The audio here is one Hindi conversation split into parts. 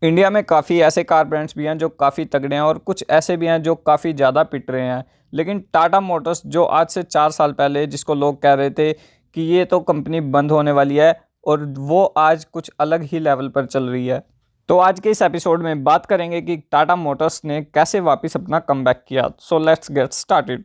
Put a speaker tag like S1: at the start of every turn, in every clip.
S1: इंडिया में काफ़ी ऐसे कार ब्रांड्स भी हैं जो काफ़ी तगड़े हैं और कुछ ऐसे भी हैं जो काफ़ी ज़्यादा पिट रहे हैं। लेकिन टाटा मोटर्स जो आज से 4 साल पहले जिसको लोग कह रहे थे कि ये तो कंपनी बंद होने वाली है, और वो आज कुछ अलग ही लेवल पर चल रही है। तो आज के इस एपिसोड में बात करेंगे कि टाटा मोटर्स ने कैसे वापस अपना कमबैक किया। So let's get started.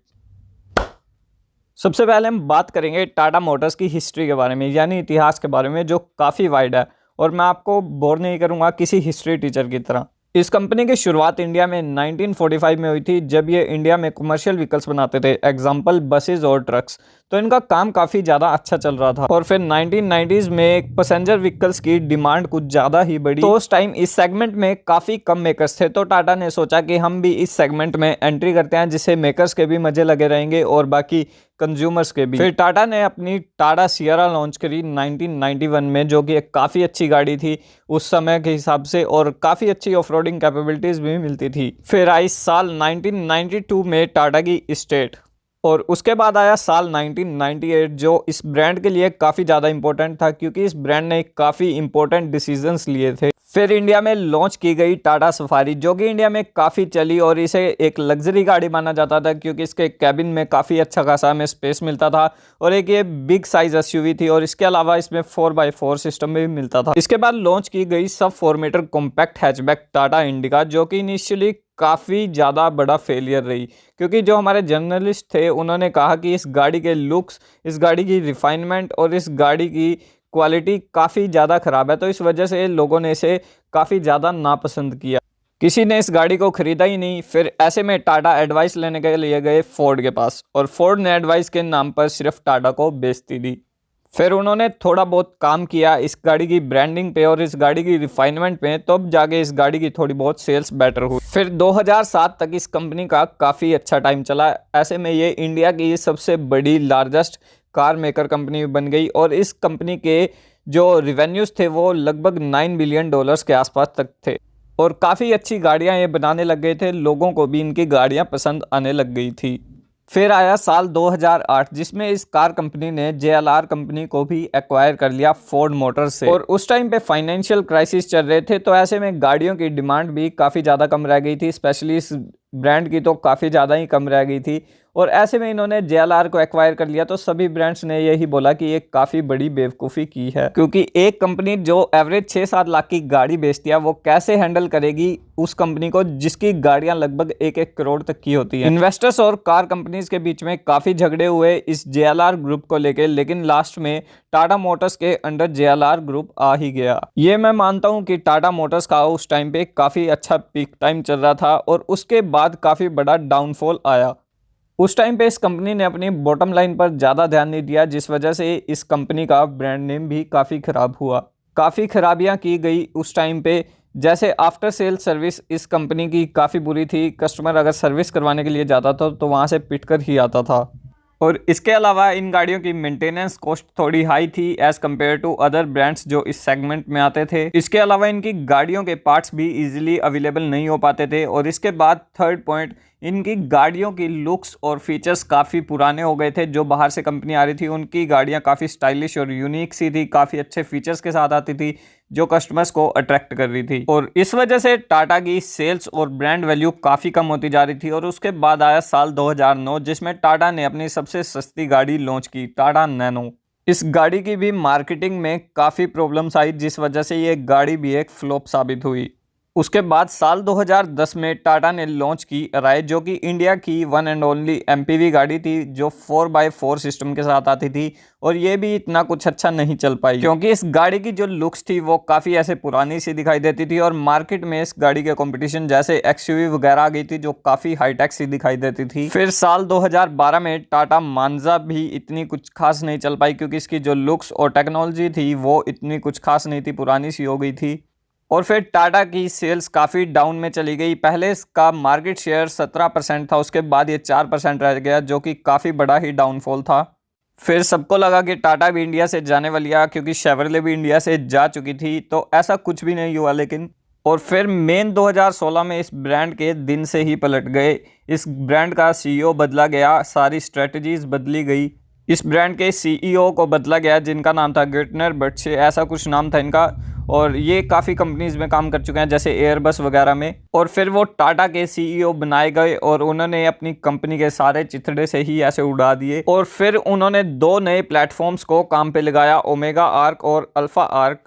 S1: सबसे पहले हम बात करेंगे टाटा मोटर्स की हिस्ट्री के बारे में, यानी इतिहास के बारे में, जो काफ़ी वाइड है और मैं आपको बोर नहीं करूंगा किसी हिस्ट्री टीचर की तरह। इस कंपनी की शुरुआत इंडिया में 1945 में हुई थी, जब ये इंडिया में कमर्शियल व्हीकल्स बनाते थे, एग्जांपल बसेस और ट्रक्स। तो इनका काम काफ़ी ज़्यादा अच्छा चल रहा था और फिर 1990s में पैसेंजर व्हीकल्स की डिमांड कुछ ज़्यादा ही बढ़ी। तो उस टाइम इस सेगमेंट में काफ़ी कम मेकर्स थे, तो टाटा ने सोचा कि हम भी इस सेगमेंट में एंट्री करते हैं, जिससे मेकर्स के भी मज़े लगे रहेंगे और बाकी कंज्यूमर्स के भी। फिर टाटा ने अपनी टाटा सियरा लॉन्च करी 1991 में, जो कि एक काफ़ी अच्छी गाड़ी थी उस समय के हिसाब से, और काफ़ी अच्छी ऑफ रोडिंग कैपेबिलिटीज़ भी मिलती थी। फिर आई साल 1992 में टाटा की स्टेट, और उसके बाद आया साल 1998, जो इस ब्रांड के लिए काफ़ी ज़्यादा इंपॉर्टेंट था क्योंकि इस ब्रांड ने काफ़ी इंपॉर्टेंट डिसीजंस लिए थे। फिर इंडिया में लॉन्च की गई टाटा सफारी, जो कि इंडिया में काफ़ी चली और इसे एक लग्जरी गाड़ी माना जाता था क्योंकि इसके कैबिन में काफ़ी अच्छा खासा हमें स्पेस मिलता था, और एक ये बिग साइज एसयूवी थी, और इसके अलावा इसमें 4x4 सिस्टम भी मिलता था। इसके बाद लॉन्च की गई सब 4 metre compact hatchback Tata Indica, जो कि इनिशियली काफ़ी ज़्यादा बड़ा फेलियर रही क्योंकि जो हमारे जर्नलिस्ट थे उन्होंने कहा कि इस गाड़ी के लुक्स, इस गाड़ी की रिफाइनमेंट और इस गाड़ी की क्वालिटी काफ़ी ज़्यादा ख़राब है, तो इस वजह से लोगों ने इसे काफ़ी ज़्यादा नापसंद किया। किसी ने इस गाड़ी को ख़रीदा ही नहीं। फिर ऐसे में टाटा एडवाइस लेने के लिए गए फोर्ड के पास, और फोर्ड ने एडवाइस के नाम पर सिर्फ टाटा को बेइज्जती दी। फिर उन्होंने थोड़ा बहुत काम किया इस गाड़ी की ब्रांडिंग पे और इस गाड़ी की रिफाइनमेंट पे, तब जाके इस गाड़ी की थोड़ी बहुत सेल्स बेटर हुई। फिर 2007 तक इस कंपनी का काफ़ी अच्छा टाइम चला। ऐसे में ये इंडिया की सबसे बड़ी लार्जेस्ट कार मेकर कंपनी बन गई, और इस कंपनी के जो रिवेन्यूज़ थे वो लगभग $9 बिलियन के आसपास तक थे, और काफ़ी अच्छी गाड़ियाँ ये बनाने लग गए थे। लोगों को भी इनकी गाड़ियाँ पसंद आने लग गई थी। फिर आया साल 2008, जिसमें इस कार कंपनी ने JLR कंपनी को भी एक्वायर कर लिया फोर्ड मोटर्स से, और उस टाइम पे फाइनेंशियल क्राइसिस चल रहे थे, तो ऐसे में गाड़ियों की डिमांड भी काफ़ी ज़्यादा कम रह गई थी, स्पेशली इस ब्रांड की तो काफ़ी ज़्यादा ही कम रह गई थी। और ऐसे में इन्होंने JLR को एक्वायर कर लिया, तो सभी ब्रांड्स ने यही बोला कि ये काफ़ी बड़ी बेवकूफ़ी की है, क्योंकि एक कंपनी जो एवरेज 6-7 लाख की गाड़ी बेचती है वो कैसे हैंडल करेगी उस कंपनी को जिसकी गाड़ियां लगभग 1-1 करोड़ तक की होती हैं। इन्वेस्टर्स और कार कंपनीज के बीच में काफ़ी झगड़े हुए इस JLR ग्रुप को लेके, लेकिन लास्ट में टाटा मोटर्स के अंडर JLR ग्रुप आ ही गया। ये मैं मानता हूँ कि टाटा मोटर्स का उस टाइम पे काफ़ी अच्छा पीक टाइम चल रहा था, और उसके बाद काफ़ी बड़ा डाउनफॉल आया। उस टाइम पे इस कंपनी ने अपनी बॉटम लाइन पर ज़्यादा ध्यान नहीं दिया, जिस वजह से इस कंपनी का ब्रांड नेम भी काफ़ी ख़राब हुआ। काफ़ी खराबियां की गई उस टाइम पे, जैसे आफ्टर सेल सर्विस इस कंपनी की काफ़ी बुरी थी। कस्टमर अगर सर्विस करवाने के लिए जाता था तो वहाँ से पिट कर ही आता था, और इसके अलावा इन गाड़ियों की मेंटेनेंस कॉस्ट थोड़ी हाई थी as compare to other brands जो इस सेगमेंट में आते थे। इसके अलावा इनकी गाड़ियों के पार्ट्स भी इजीली अवेलेबल नहीं हो पाते थे, और इसके बाद थर्ड पॉइंट, इनकी गाड़ियों की लुक्स और फीचर्स काफ़ी पुराने हो गए थे। जो बाहर से कंपनी आ रही थी उनकी गाड़ियाँ काफ़ी स्टाइलिश और यूनिक सी थी, काफ़ी अच्छे फीचर्स के साथ आती थी जो कस्टमर्स को अट्रैक्ट कर रही थी, और इस वजह से टाटा की सेल्स और ब्रांड वैल्यू काफ़ी कम होती जा रही थी। और उसके बाद आया साल 2009, जिसमें टाटा ने अपनी सबसे सस्ती गाड़ी लॉन्च की, टाटा नैनो। इस गाड़ी की भी मार्केटिंग में काफ़ी प्रॉब्लम्स आई, जिस वजह से ये गाड़ी भी एक फ्लॉप साबित हुई। उसके बाद साल 2010 में टाटा ने लॉन्च की अराइज, जो कि इंडिया की वन एंड ओनली MPV गाड़ी थी जो 4x4 सिस्टम के साथ आती थी, और ये भी इतना कुछ अच्छा नहीं चल पाई क्योंकि इस गाड़ी की जो लुक्स थी वो काफ़ी ऐसे पुरानी सी दिखाई देती थी, और मार्केट में इस गाड़ी के कंपटीशन जैसे XUV वगैरह आ गई थी जो काफ़ी हाईटेक सी दिखाई देती थी। फिर साल 2012 में टाटा मांजा भी इतनी कुछ खास नहीं चल पाई क्योंकि इसकी जो लुक्स और टेक्नोलॉजी थी वो इतनी कुछ खास नहीं थी, पुरानी सी हो गई थी। और फिर टाटा की सेल्स काफ़ी डाउन में चली गई। पहले इसका मार्केट शेयर 17% था, उसके बाद ये 4% रह गया, जो कि काफ़ी बड़ा ही डाउनफॉल था। फिर सबको लगा कि टाटा भी इंडिया से जाने वाली है क्योंकि शेवरले भी इंडिया से जा चुकी थी, तो ऐसा कुछ भी नहीं हुआ। लेकिन और फिर मेन 2016 में इस ब्रांड के दिन से ही पलट गए। इस ब्रांड का CEO बदला गया, सारी स्ट्रेटजीज बदली गई, इस ब्रांड के सीईओ को बदला गया जिनका नाम था गिर्टनर बर्चे, ऐसा कुछ नाम था इनका, और ये काफ़ी कंपनीज़ में काम कर चुके हैं जैसे एयरबस वगैरह में। और फिर वो टाटा के सीईओ बनाए गए और उन्होंने अपनी कंपनी के सारे चिथड़े से ही ऐसे उड़ा दिए। और फिर उन्होंने 2 नए प्लेटफॉर्म्स को काम पे लगाया, ओमेगा आर्क और अल्फ़ा आर्क,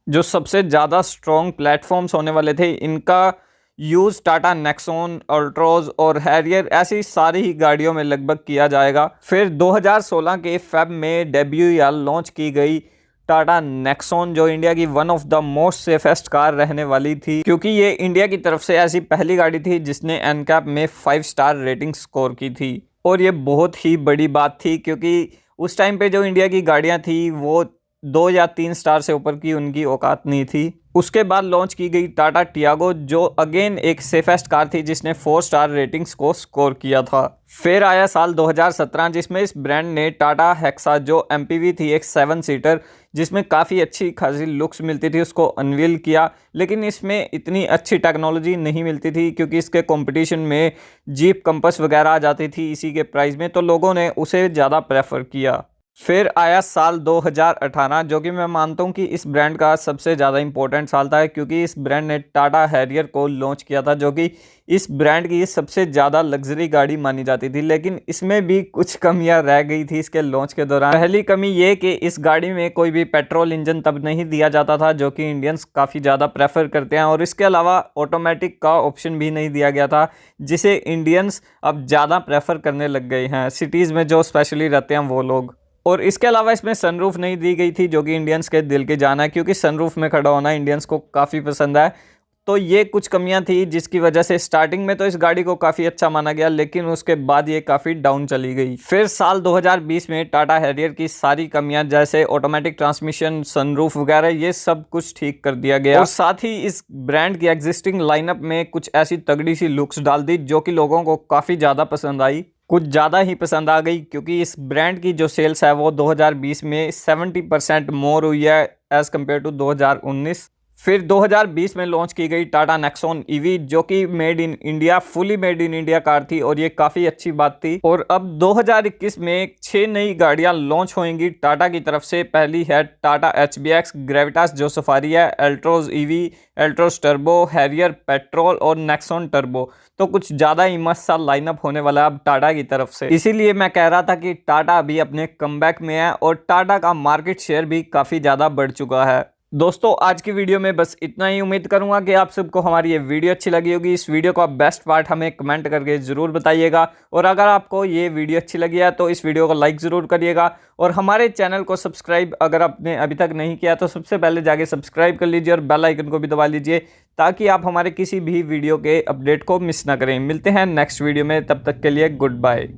S1: जो सबसे ज़्यादा स्ट्रॉन्ग प्लेटफॉर्म्स होने वाले थे। इनका यूज़ टाटा नेक्सॉन, अल्ट्रोज और हैरियर ऐसी सारी ही गाड़ियों में लगभग किया जाएगा। फिर 2016 के फेब में डेब्यू या लॉन्च की गई टाटा नेक्सॉन, जो इंडिया की one of the most safest car रहने वाली थी, क्योंकि ये इंडिया की तरफ से ऐसी पहली गाड़ी थी जिसने एनकैप में 5 स्टार रेटिंग स्कोर की थी। और ये बहुत ही बड़ी बात थी क्योंकि उस टाइम पे जो इंडिया की गाड़ियाँ थी वो 2 या 3 स्टार से ऊपर की उनकी औकात नहीं थी। उसके बाद लॉन्च की गई टाटा टियागो, जो अगेन एक सेफेस्ट कार थी जिसने 4 स्टार रेटिंग्स को स्कोर किया था। फिर आया साल 2017 जिसमें इस ब्रांड ने टाटा हेक्सा, जो एमपीवी थी, एक 7 सीटर जिसमें काफ़ी अच्छी खासी लुक्स मिलती थी, उसको अनवील किया। लेकिन इसमें इतनी अच्छी टेक्नोलॉजी नहीं मिलती थी क्योंकि इसके कंपटीशन में जीप कंपस वगैरह आ जाती थी इसी के प्राइस में, तो लोगों ने उसे ज़्यादा प्रेफर किया। फिर आया साल 2018, जो कि मैं मानता हूँ कि इस ब्रांड का सबसे ज़्यादा इंपॉर्टेंट साल था क्योंकि इस ब्रांड ने टाटा हैरियर को लॉन्च किया था, जो कि इस ब्रांड की सबसे ज़्यादा लग्जरी गाड़ी मानी जाती थी। लेकिन इसमें भी कुछ कमियां रह गई थी इसके लॉन्च के दौरान। पहली कमी ये कि इस गाड़ी में कोई भी पेट्रोल इंजन तब नहीं दिया जाता था, जो कि इंडियंस काफ़ी ज़्यादा प्रेफर करते हैं। और इसके अलावा ऑटोमेटिक का ऑप्शन भी नहीं दिया गया था, जिसे इंडियंस अब ज़्यादा प्रेफर करने लग गए हैं, सिटीज़ में जो स्पेशली रहते हैं वो लोग। और इसके अलावा इसमें सनरूफ नहीं दी गई थी, जो कि इंडियंस के दिल के जाना है क्योंकि सनरूफ में खड़ा होना इंडियंस को काफ़ी पसंद है। तो ये कुछ कमियां थी जिसकी वजह से स्टार्टिंग में तो इस गाड़ी को काफ़ी अच्छा माना गया, लेकिन उसके बाद ये काफ़ी डाउन चली गई। फिर साल 2020 में टाटा हैरियर की सारी कमियां जैसे ऑटोमेटिक ट्रांसमिशन, सनरूफ वगैरह, ये सब कुछ ठीक कर दिया गया। और साथ ही इस ब्रांड की एग्जिस्टिंग लाइनअप में कुछ ऐसी तगड़ी सी लुक्स डाल दी जो कि लोगों को काफ़ी ज़्यादा पसंद आई, कुछ ज़्यादा ही पसंद आ गई, क्योंकि इस ब्रांड की जो सेल्स है वो 2020 में 70% मोर हुई है एज़ कम्पेयर टू 2019। फिर 2020 में लॉन्च की गई टाटा नेक्सॉन ईवी, जो कि made in India, fully made in India car थी और ये काफ़ी अच्छी बात थी। और अब 2021 में 6 नई गाड़ियां लॉन्च होंगी टाटा की तरफ से। पहली है टाटा HBX ग्रेविटास, जो सफारी है, Altroz EV, Altroz turbo, Harrier petrol और नेक्सॉन टर्बो। तो कुछ ज़्यादा ही मस्त सा लाइनअप होने वाला है अब टाटा की तरफ से। इसीलिए मैं कह रहा था कि टाटा अभी अपने कमबैक में है और टाटा का मार्केट शेयर भी काफ़ी ज़्यादा बढ़ चुका है। दोस्तों आज की वीडियो में बस इतना ही। उम्मीद करूंगा कि आप सबको हमारी ये वीडियो अच्छी लगी होगी। इस वीडियो का बेस्ट पार्ट हमें कमेंट करके ज़रूर बताइएगा, और अगर आपको ये वीडियो अच्छी लगी है तो इस वीडियो को लाइक ज़रूर करिएगा, और हमारे चैनल को सब्सक्राइब अगर आपने अभी तक नहीं किया तो सबसे पहले जाके सब्सक्राइब कर लीजिए और बेल आइकन को भी दबा लीजिए, ताकि आप हमारे किसी भी वीडियो के अपडेट को मिस ना करें। मिलते हैं नेक्स्ट वीडियो में, तब तक के लिए गुड बाय।